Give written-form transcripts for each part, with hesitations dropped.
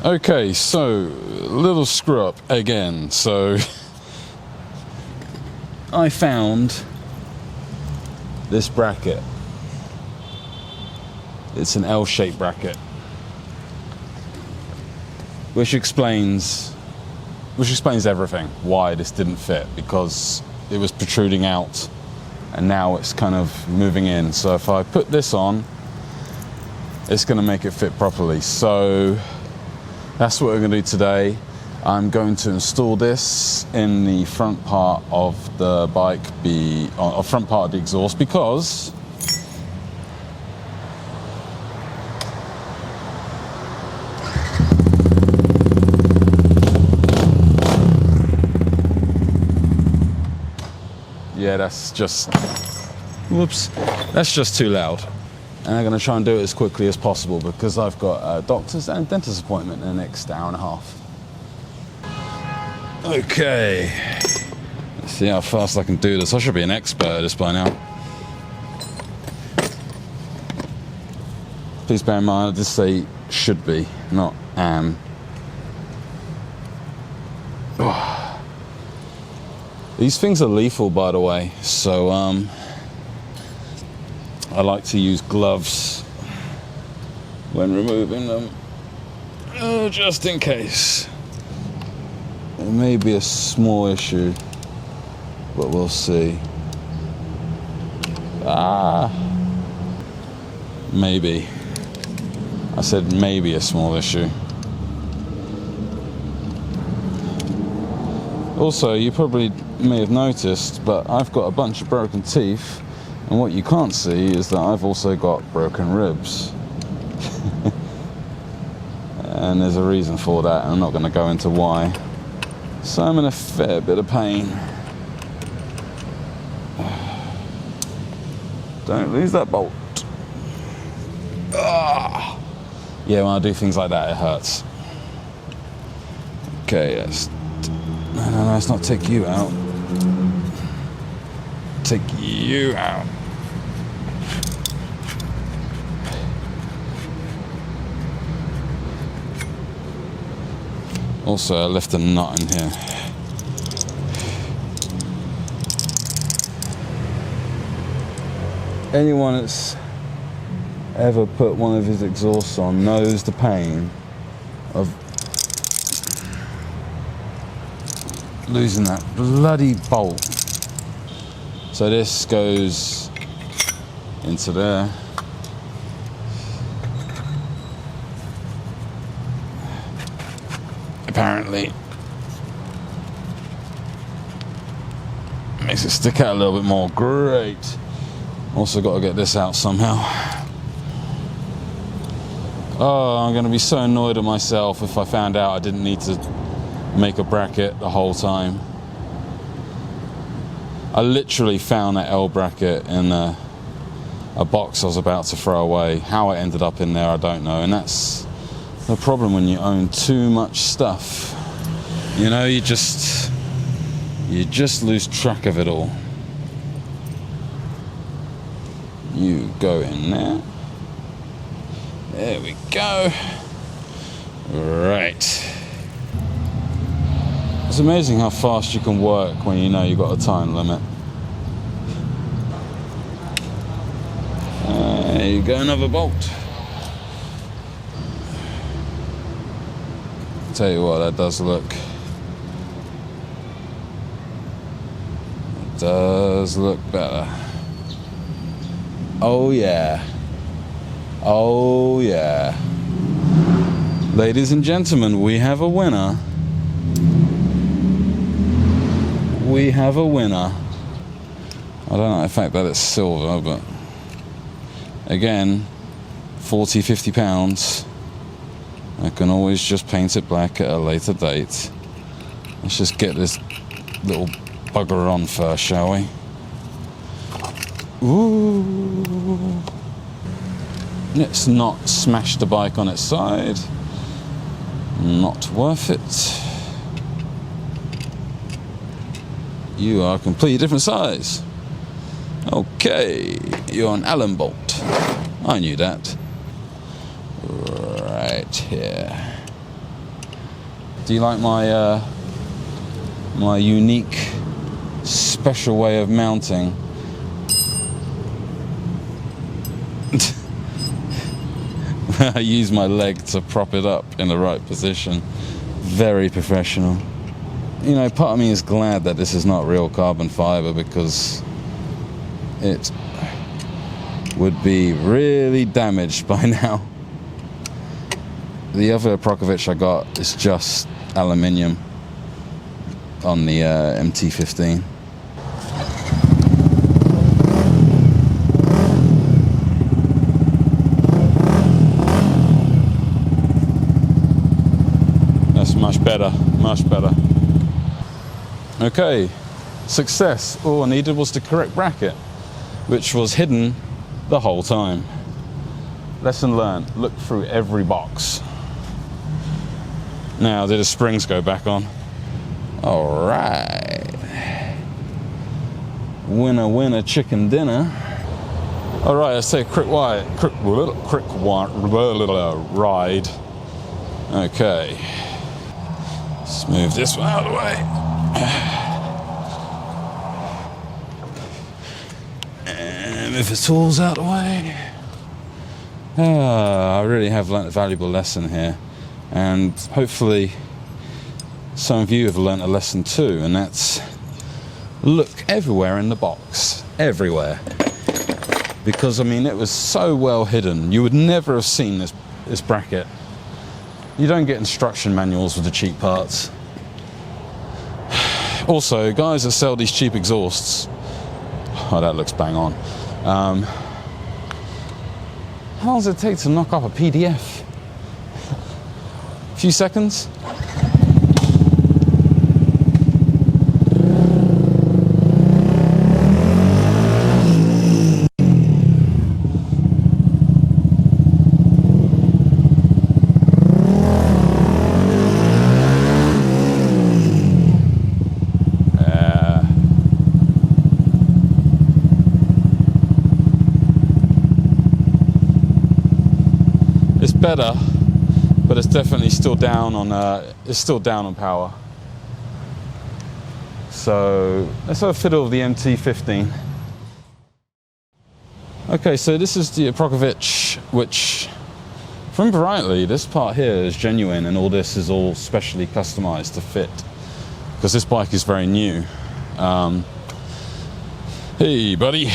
Okay, so little screw up again. So I found this bracket. It's an L-shaped bracket, which explains everything. Why this didn't fit, because it was protruding out and now it's kind of moving in. So if I put this on, it's going to make it fit properly. So that's what we're going to do today. I'm going to install this in the front part of the bike, or front part of the exhaust, because yeah, that's just, whoops, that's just too loud. And I'm going to try and do it as quickly as possible because I've got a doctor's and dentist appointment in the next hour and a half. Okay, let's see how fast I can do this. I should be an expert at this by now. Please bear in mind, I just say should be, not am. Oh. These things are lethal, by the way, so I like to use gloves when removing them, just in case. It may be a small issue, but we'll see. Maybe. I said maybe a small issue. Also, you probably may have noticed, but I've got a bunch of broken teeth, and what you can't see is that I've also got broken ribs. And there's a reason for that, and I'm not going to go into why. So I'm in a fair bit of pain. Don't lose that bolt. Yeah, when I do things like that, it hurts. Okay, no, let's not take you out. Take you out. Also, I left a nut in here. Anyone that's ever put one of his exhausts on knows the pain of losing that bloody bolt. So this goes into there. Apparently makes it stick out a little bit more. Great. Also got to get this out somehow. Oh, I'm going to be so annoyed at myself if I found out I didn't need to make a bracket the whole time. I literally found that L bracket in a box I was about to throw away. How it ended up in there, I don't know. And that's the problem when you own too much stuff. You know, you just lose track of it all. You go in there. There we go. Right. It's amazing how fast you can work when you know you've got a time limit. There you go, another bolt. Tell you what, that does look. It does look better. Oh yeah. Oh yeah. Ladies and gentlemen, we have a winner. We have a winner. I don't like the fact that it's silver, but again, 40, 50 pounds. I can always just paint it black at a later date. Let's just get this little bugger on first, shall we? Ooh. Let's not smash the bike on its side. Not worth it. You are a completely different size. Okay, you're an Allen bolt. I knew that. Right here. Do you like my my unique, special way of mounting? I use my leg to prop it up in the right position. Very professional. You know, part of me is glad that this is not real carbon fiber, because it would be really damaged by now. The other Akrapovic I got is just aluminium on the MT-15. That's much better, much better. Okay, success. All I needed was the correct bracket, which was hidden the whole time. Lesson learned, look through every box. Now, did the springs go back on? All right. Winner, winner, chicken dinner. All right, let's take a quick ride. Okay. Let's move this one out of the way. And move the tools out of the way. I really have learnt a valuable lesson here. And hopefully some of you have learnt a lesson too, and that's look everywhere in the box. Everywhere. Because, I mean, it was so well hidden. You would never have seen this bracket. You don't get instruction manuals with the cheap parts. Also, guys that sell these cheap exhausts, oh, that looks bang on. How long does it take to knock up a PDF? A few seconds? Better, but it's definitely still down on power. So let's have a fiddle of the MT-15. Okay, so this is the Akrapovic, which, if I remember rightly, this part here is genuine, and all this is all specially customized to fit, because this bike is very new. Hey, buddy.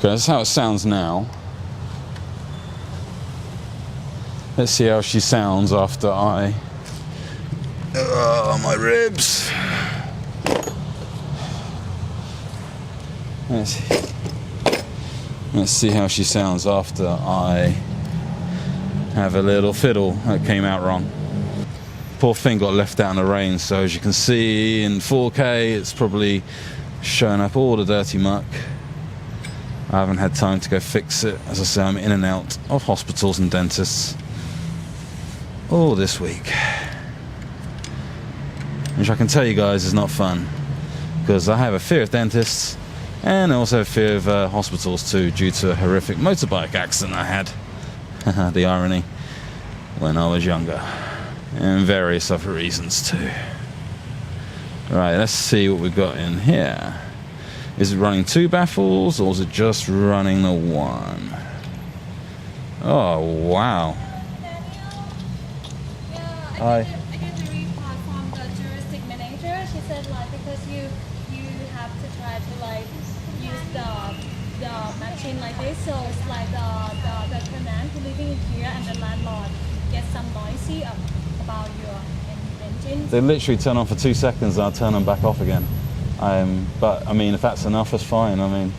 Okay, that's how it sounds now. Let's see how she sounds after I... Oh, my ribs! Let's see how she sounds after I have a little fiddle. That came out wrong. Poor thing got left out in the rain, so as you can see in 4K, it's probably showing up all the dirty muck. I haven't had time to go fix it. As I say, I'm in and out of hospitals and dentists all this week. Which I can tell you guys is not fun, because I have a fear of dentists, and I also have a fear of hospitals too, due to a horrific motorbike accident I had. The irony. When I was younger. And various other reasons too. Right, let's see what we've got in here. Is it running 2 baffles, or is it just running the 1? Oh, wow. Hi. I get the report from the juristic manager. She said, like, because you have to try to, like, use the machine like this, so it's like the tenant living here and the landlord get some noisy about your engine. They literally turn on for 2 seconds and I'll turn them back off again. But I mean, if that's enough, that's fine. I mean,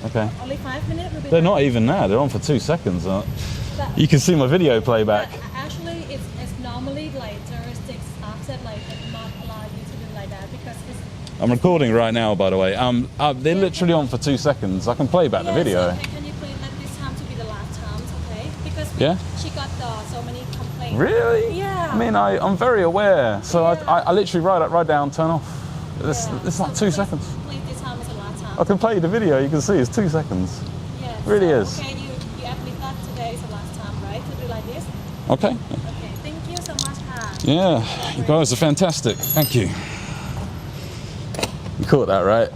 okay. Only 5 minutes will be They're not even there. They're on for 2 seconds. You can see my video playback. Actually, it's normally like juristic staff said like they do not allow you to do like that, because it's... I'm recording right now, by the way. They're literally on for 2 seconds. I can play back the video. So can you please let this time to be the last time, okay? Because she got so many complaints. Really? Yeah. I mean, I'm very aware. So I literally write down, turn off. It's like 2 seconds. Please, this time is the last time. I can play you the video, you can see it's 2 seconds. Yes. It really is. Okay, you admit that today is the last time, right? To do like this? Okay. Okay, thank you so much, Ha. Yeah, you guys are fantastic. Thank you. You caught that, right?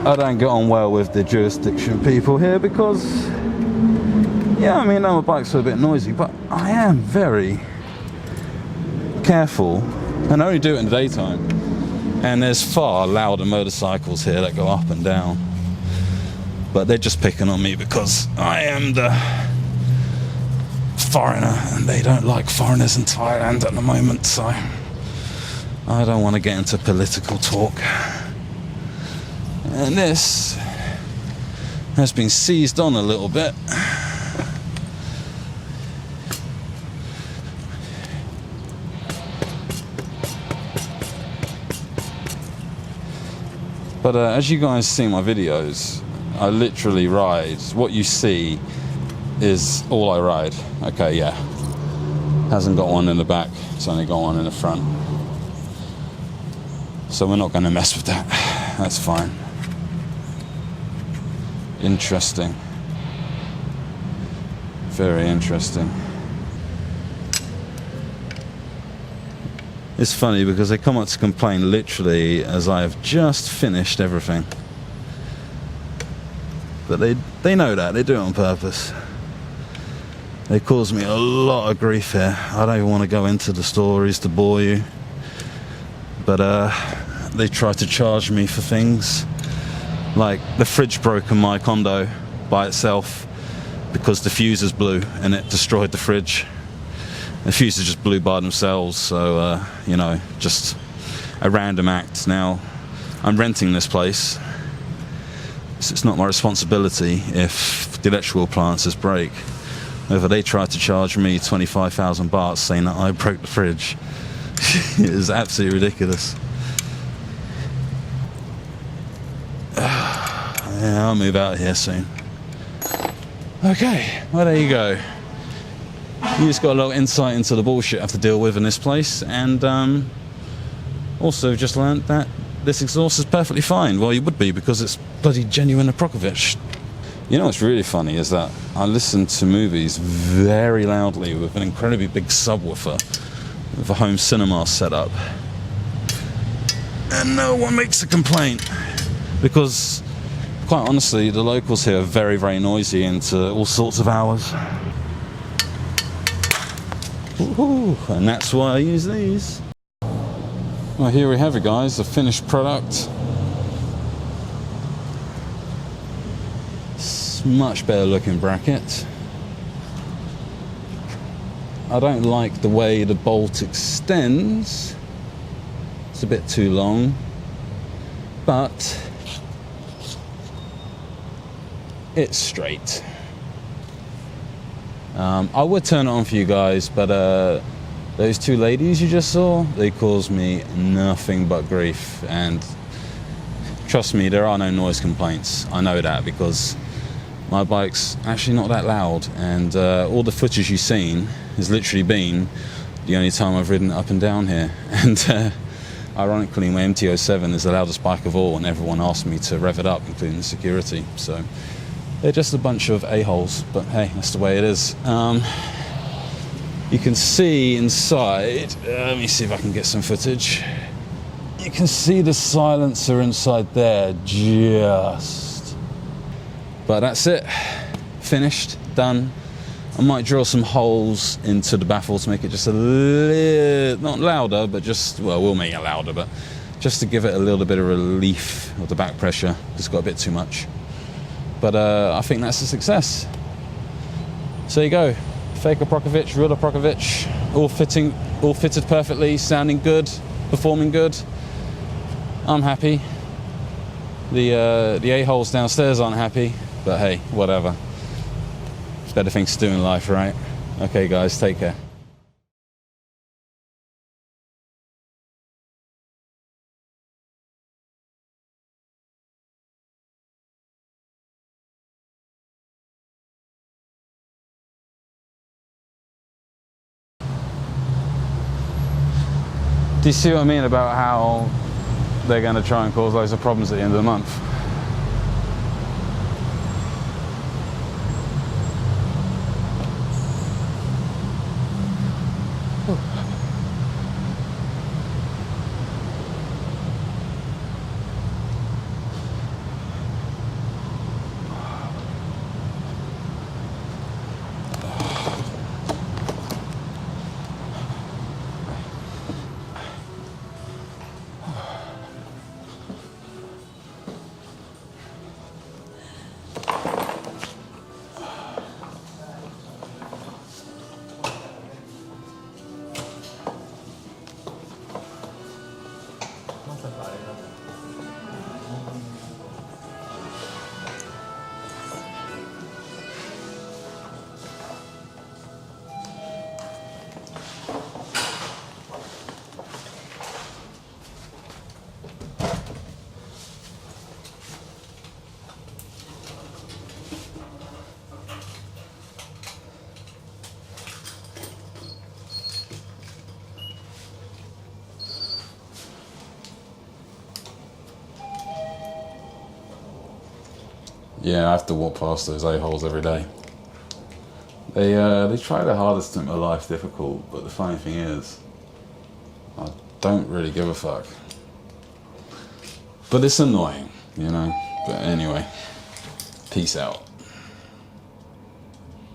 I don't get on well with the jurisdiction people here because, yeah, I mean, my bikes are a bit noisy, but I am very careful and I only do it in the daytime. And there's far louder motorcycles here that go up and down. But they're just picking on me because I am the foreigner and they don't like foreigners in Thailand at the moment, so I don't want to get into political talk. And this has been seized on a little bit. But as you guys see my videos, I literally ride. What you see is all I ride. Okay, yeah. Hasn't got one in the back, it's only got one in the front. So we're not going to mess with that. That's fine. Interesting. Very interesting. It's funny because they come up to complain literally as I have just finished everything. But they know that, they do it on purpose. They cause me a lot of grief here. I don't even want to go into the stories to bore you. But they try to charge me for things. Like the fridge broke in my condo by itself because the fuses blew and it destroyed the fridge. The fuses just blew by themselves, so you know, just a random act. Now, I'm renting this place, so it's not my responsibility if the electrical appliances break. However, they tried to charge me 25,000 bahts saying that I broke the fridge. It is absolutely ridiculous. Yeah, I'll move out of here soon. Okay, well there you go. You just got a little insight into the bullshit I have to deal with in this place, and also just learnt that this exhaust is perfectly fine. Well, you would be, because it's bloody genuine Akrapovic. You know what's really funny is that I listen to movies very loudly with an incredibly big subwoofer with a home cinema setup, and no one makes a complaint because, quite honestly, the locals here are very, very noisy into all sorts of hours. Ooh, and that's why I use these. Well, here we have it, guys, the finished product. It's much better looking bracket. I don't like the way the bolt extends. It's a bit too long, but it's straight. I would turn it on for you guys, but those two ladies you just saw, they caused me nothing but grief. And trust me, there are no noise complaints. I know that because my bike's actually not that loud, and all the footage you've seen has literally been the only time I've ridden up and down here. And ironically, my MT-15 is the loudest bike of all, and everyone asked me to rev it up, including the security. So they're just a bunch of a-holes, but hey, that's the way it is. You can see inside, let me see if I can get some footage. You can see the silencer inside there, just. But that's it, finished, done. I might drill some holes into the baffle to make it just a little, not louder, but just, well, we'll make it louder, but just to give it a little bit of relief of the back pressure. It's got a bit too much. But I think that's a success. So there you go. Fake Akrapovic, real Akrapovic, all fitted perfectly, sounding good, performing good. I'm happy. The a-holes downstairs aren't happy, but hey, whatever. There's better things to do in life, right? Okay, guys, take care. Do you see what I mean about how they're going to try and cause loads of problems at the end of the month? Yeah, I have to walk past those a-holes every day. They try their hardest to make my life difficult, but the funny thing is, I don't really give a fuck. But it's annoying, you know? But anyway, peace out.